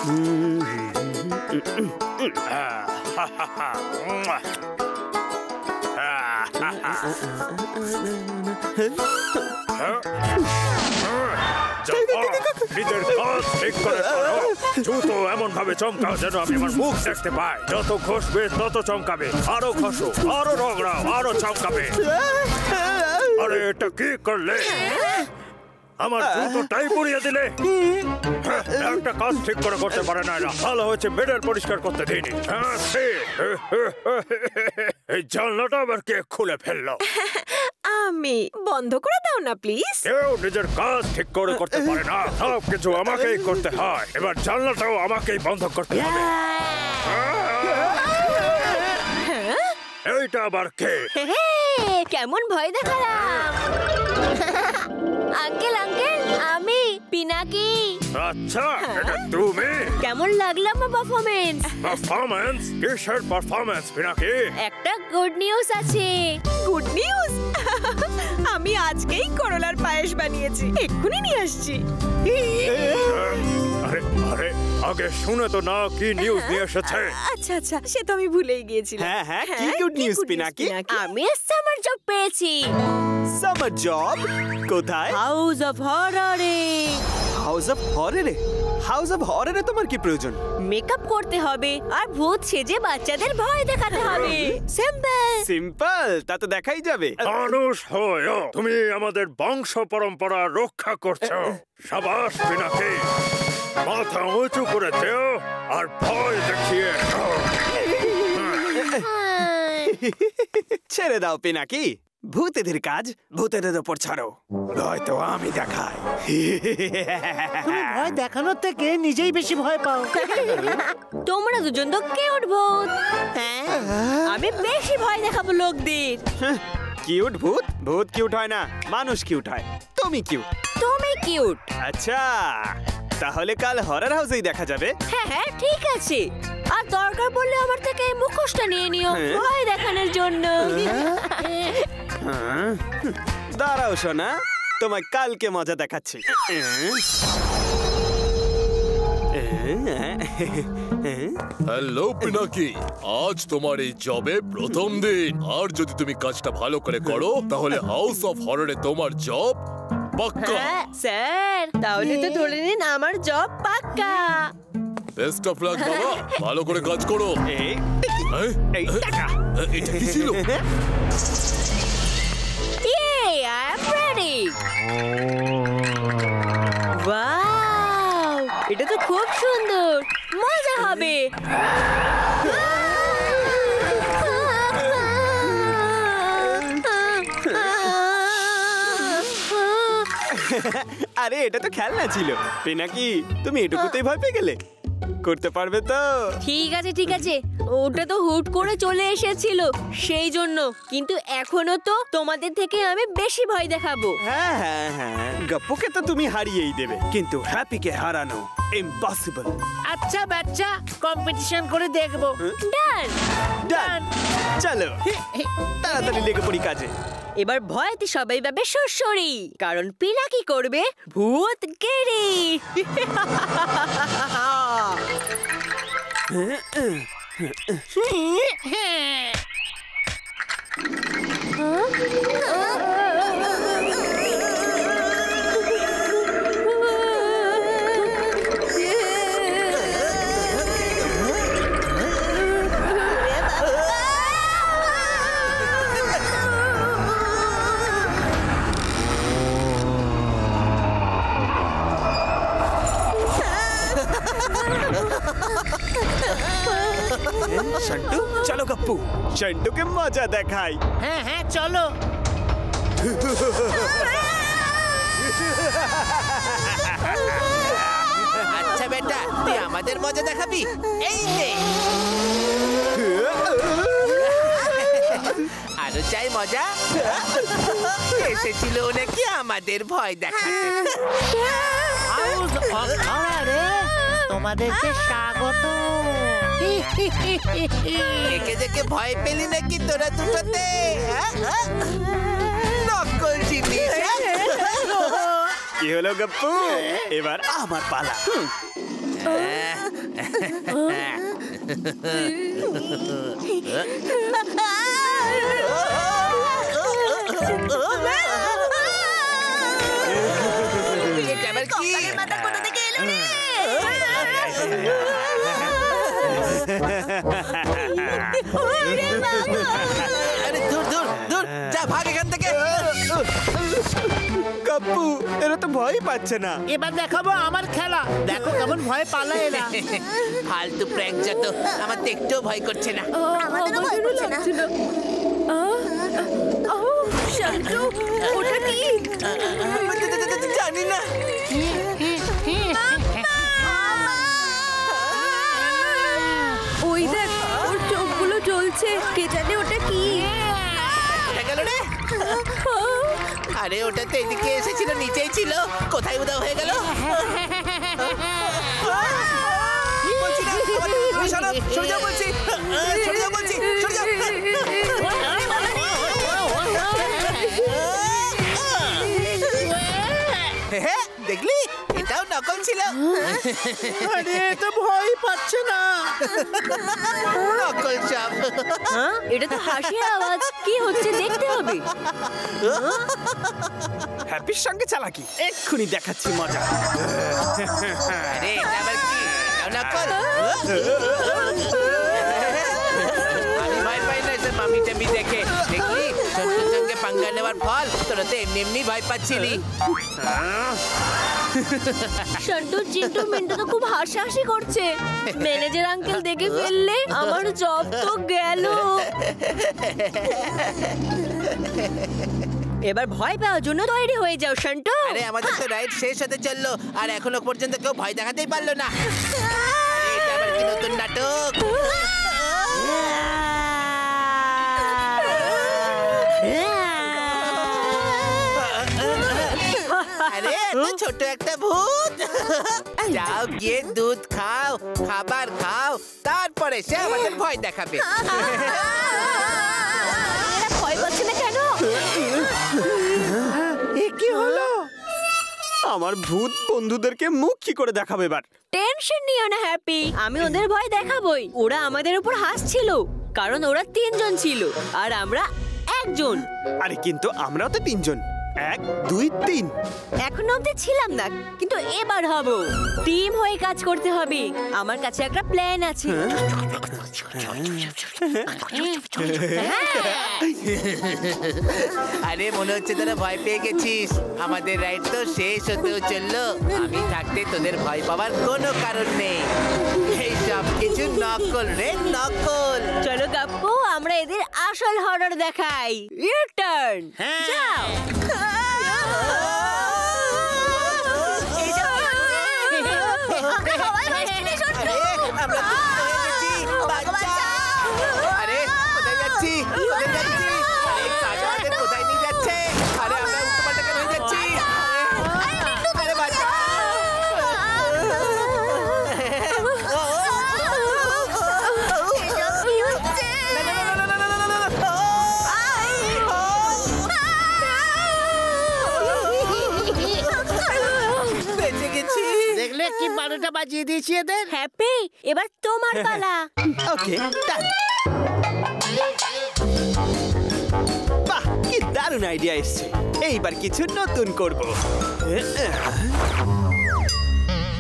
নিজের কাজ ঠিক করে করো। জুতো এমন ভাবে চমকাও যেন আমি আমার মুখ দেখতে পাই। যত ঘষবে তত চমকাবে, আরো ঘষো, আরো রগড়াও, আরো চমকাবে। আরে এটা কি করলে? আমার জুতোটাই পুড়িয়ে দিলে। একটা কাজ ঠিক করে করতে পারে না এরা। ভালো হয়েছে মেডেল পরিষ্কার করতে দিইনি। এই জানলাটা আবার কে খুলে ফেললো? আমি। বন্ধ করে দাও না প্লিজ। কেউ নিজের কাজ ঠিক করে করতে পারে না, সব কিছু আমাকেই করতে হয়। এবার জানলাটাও আমাকেই বন্ধ করতে হবে। এইটা আবার কে? কেমন ভয় দেখালাম। আঙ্কেল আঙ্কেল, আমি পিনাকি। আচ্ছা, এটা তুমি? কেমন লাগলো আমার পারফরমেন্স? পারফরমেন্স? কিসের পারফরমেন্স পিনাকি? একটা গুড নিউজ আছে। Good news? আমি আজকেই করলার পায়েস বানিয়েছি, এক্ষুনি নিয়ে আসছি। আরে আরে, আগে শুনে তো না কি নিউজ নিয়ে এসেছে। আচ্ছা আচ্ছা, সে তো আমি ভুলেই গিয়েছিলাম। হ্যাঁ হ্যাঁ, কি গুড নিউজ পিনাকি? আমি সামার জব পেয়েছি। Summer job? কোথায়? House of horror. House of horror? House of horror তোমার কি প্রয়োজন? মেকআপ করতে হবে আর ভূত সেজে বাচ্চাদের ভয় দেখাতে হবে। সিম্পল। সিম্পল, তা তো দেখাই যাবে। মানুষ হয়ে তুমি আমাদের বংশ পরম্পরা রক্ষা করছো। সাবাস পিনাকি, মাথা উঁচু করে দেও আর ভয় দেখিয়ে। ছেড়ে দাও পিনাকি, ভূতেদের কাজ ভূতেদের উপর ছাড়ো, হয়তো আমি দেখাই। তুমি ভয় দেখানোর থেকে নিজেই বেশি ভয় পাও। তোমরা দুজন তো কিউট ভূত। আমি বেশি ভয় দেখাবো লোকদের। কিউট ভূত? ভূত কিউট হয় না, মানুষ কিউট হয়। তুমি কিউট। তুমি কিউট। আচ্ছা, তাহলে কাল হরর হাউসেই দেখা যাবে। হ্যাঁ হ্যাঁ ঠিক আছে, আর দরকার পড়লে আমার থেকে মুখোশটা নিয়ে নিও ভয় দেখানোর জন্য। দাঁড়াও সোনা, তোমায় কালকে মজা দেখাচ্ছি। হ্যালো পিনাকি, আজ তোমার এই জবে প্রথম দিন। আর যদি তুমি কাজটা ভালো করে করো তাহলে হাউস অফ হররে তোমার জব পাক্কা। স্যার, তাহলে তো ধরে নিন আমার জব পাক্কা। বেস্ট অফ লাক বাবা, ভালো করে কাজ করো। এটা কি ছিল? I'm ready. Wow! এটা তো খুব সুন্দর, মজা হবে। আরে এটা তো খেলনা ছিল পিনাকি, তুমি এটুকুতেই ভয় পেয়ে গেলে? করতে পারবে তো? ঠিক আছে ঠিক আছে, ওটা তো হুট করে চলে এসেছিল সেই জন্য, কিন্তু এখনো তো তোমাদের থেকে আমি বেশি ভয় দেখাবো। হ্যাঁ হ্যাঁ হ্যাঁ, গপ্পুকে তো তুমি হারিয়েই দেবে, কিন্তু হ্যাপিকে হারানো ইম্পসিবল। আচ্ছা বাচ্চা, কম্পিটিশন করে দেখবো। ডান ডান, চলো তাড়াতাড়ি লেগে পড়ি কাজে। এবার ভয়তে সবাই পাবে সরসরি, কারণ পিনাকি করবে ভূত গেরি। শন্টু, চলো গপ্পু, শন্টুকে মজা দেখাই। হ্যাঁ হ্যাঁ চলো। আচ্ছা বেটা, তুই আমাদের মজা দেখাবি? এই নে। আরো চাই মজা? এসেছিল নাকি আমাদের ভয় দেখাতে? হাউস অফ হররে তোমাদেরকে স্বাগত। একে দেখে ভয় পেলি নাকি তোরা দুটোতে? নকল জিনিস। কি হলো গপ্পু, এবার আমার পালা। এটা আবার কি? মাথা কোথা থেকে এলো রে? আরে দূর দূর দূর, যা ভাগ এখান থেকে। গপ্পু এরা তো ভয় পাচ্ছে না। এবার দেখাবো আমার খেলা, দেখো কেমন ভয় পালায় এরা। ফালতু প্র্যাঙ্ক যত, আমার তো একটুও ভয় করছে না। আমাদেরও ভয় করছে না। শান্তু, ওটা কি? জানি না। ওই দেখ, ওর চোখগুলো জ্বলছে। কে জানে ওটা কি? কোথায় গেল রে? আরে ওটা তো এদিকে এসেছিল, নিচেই ছিল। কোথায় উধাও হয়ে গেল? বলছি না, তুমি সরো, সরে যাও বলছি। সরে যাও বলছি, সরে যাও। হ্যাঁ, দেখলি? এটাও নকল ছিল। আরে তো ভয় পাচ্ছে না। নকল সব। হ্যাঁ, এটা তো হাসির আওয়াজ। কি হচ্ছে দেখতে হবে। হ্যাপির সঙ্গে চালাকি, এক্ষুনি দেখাচ্ছি মজা। আরে এটা আবার কি? এটাও নকল। আমি ভয় পাই না এসব মামি টামি দেখে। দেখলি সন্তুর সঙ্গে পাঙ্গা নেওয়ার ফল? তোরা তো এমনি এমনি ভয় পাচ্ছিলি। শান্তু, চিন্টু, মিন্টু তো খুব হাসাহাসি করছে। ম্যানেজার আঙ্কেল দেখে ফেললে আমার জব তো গেল। এবার ভয় পাওয়ার জন্য তৈরি হয়ে যাও শান্তু। আরে আমাদের তো রাইড শেষ হতে চললো, আর এখনো পর্যন্ত কেউ ভয় দেখাতেই পারলো না। আরে এটা আবার কি নতুন নাটক? আরে এত ছোট একটা ভূত। যাও গিয়ে দুধ খাও, খাবার খাও, তারপরে সে আমাদের ভয় দেখাবে। এরা ভয় পাচ্ছে না কেন? এ কি হলো? আমার ভূত বন্ধুদেরকে মুখ কি করে দেখাবে এবার? টেনশন নিও না হ্যাপি, আমি ওদের ভয় দেখাবই। ওরা আমাদের উপর হাসছিল কারণ ওরা 3 জন ছিল আর আমরা 1 জন। আরে কিন্তু আমরাও তো 3 জন। 1 2 3। এখন অবধি ছিলাম না, কিন্তু এবার হব। টিম হয়ে কাজ করতে হবে। আমার কাছে একটা প্ল্যান আছে। আরে মনে হচ্ছে তোরা ভয় পেয়ে গেছিস। আমাদের রাইড তো শেষ হতেও চললো। আমি থাকতে তোদের ভয় পাওয়ার কোনো কারণ নেই। এই সব কিছু নকল রে, নকল। চলো গাপ্পু, আমরা এদের আসল হরর দেখাই। Your turn. যাও। আমরা তো হয়ে গেছি। বাঁচাও। আরে কোথায় যাচ্ছি? কোথায় যাচ্ছি? আরে কাজ আমাদের কোথায় নিয়ে যাচ্ছে? আরে আমরা উল্টোপাল্টা কেন হয়ে যাচ্ছি? আরে বাঁচাও। বেঁচে গেছি। দেখলে কি 12টা বাজিয়ে দিয়েছি এদের। হ্যাপি, এবার তোমার পালা। ওকে, ডান। বাহ, কি দারুণ আইডিয়া এসছে। এইবার কিছু নতুন করব।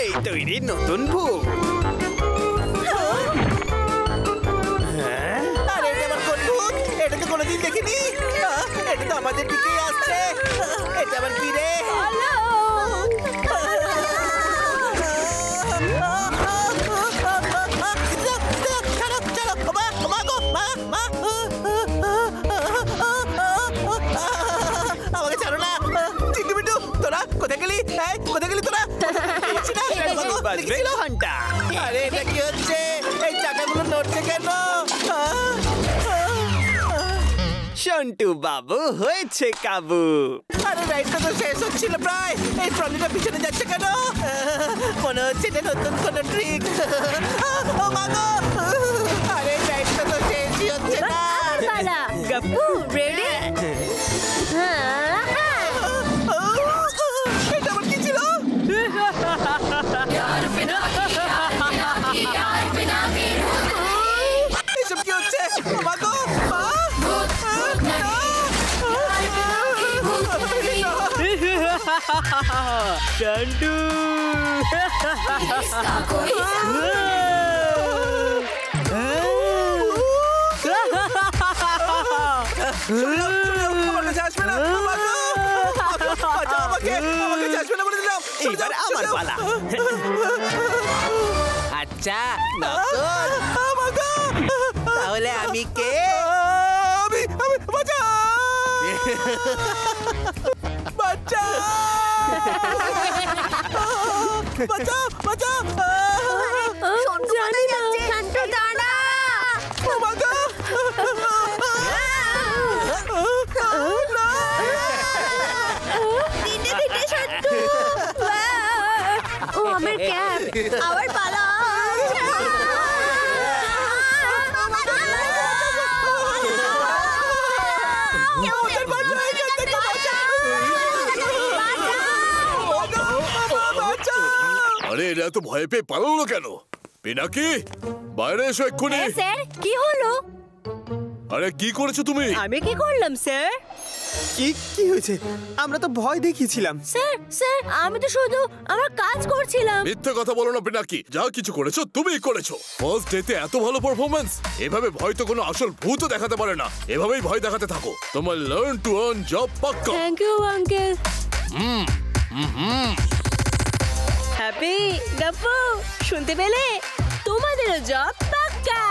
এই তৈরি নতুন ভূত। আরে এটা আবার কোন ভূত? এটা তো কোনোদিন দেখিনি। এটা তো আমাদের দিকেই আসছে। এটা আবার কি রে? আমাকে ছাড়ো না। চিন্টু মিন্টু, তোরা কোথায় গেলি? কোথায় গেলি তোরা? দেখছি না, বাজবে দেখেছিল? ঘন্টা। আরে এটা কি হচ্ছে? এই চাকাগুলো নড়ছে কেন? সন্টু বাবু হয়েছে কাবু। আরে রাইডটা তো শেষ হচ্ছিল প্রায়। এই ট্রলিটা পিছনে যাচ্ছে কেন? মনে হচ্ছে এটা নতুন কোনো ট্রিক। ও মা গো! আরে রাইডটা তো শেষই হচ্ছে এবার না। আমার পালা। গাপ্পু, রেডি? এটা আবার কি ছিল? চন্টু আমার কাছে আসবে না বাঁচাও আমাকে আসবে না বলে দিলাম এবার আমার পালা আচ্ছা নকল তাহলে আমি কে আমি বাঁচাও বাঁচাও জানি না শান্তু দাঁড়া ও আমার ক্যাপ আবার পালা আরে এরা তো ভয় পেয়ে পালালো কেন? পিনাকি, বাইরে এসো এক্ষুনি। স্যার কি হলো? আরে কি করেছো তুমি? আমি কি করলাম স্যার? কি হয়েছে? আমরা তো ভয় দেখিয়েছিলাম। স্যার আমি তো শুধু আমার কাজ করছিলাম। মিথ্যে কথা বলো না পিনাকি, যা কিছু করেছো তুমিই করেছো। ফার্স্ট ডেতে এত ভালো পারফরম্যান্স, এভাবে ভয় তো কোনো আসল ভূতও দেখাতে পারে না। এভাবেই ভয় দেখাতে থাকো, তোমার লার্ন টু আর্ন জব পাক্কা। Thank you uncle. Happy Gappu, শুনতে পেলে? তোমাদেরও জব পাক্কা।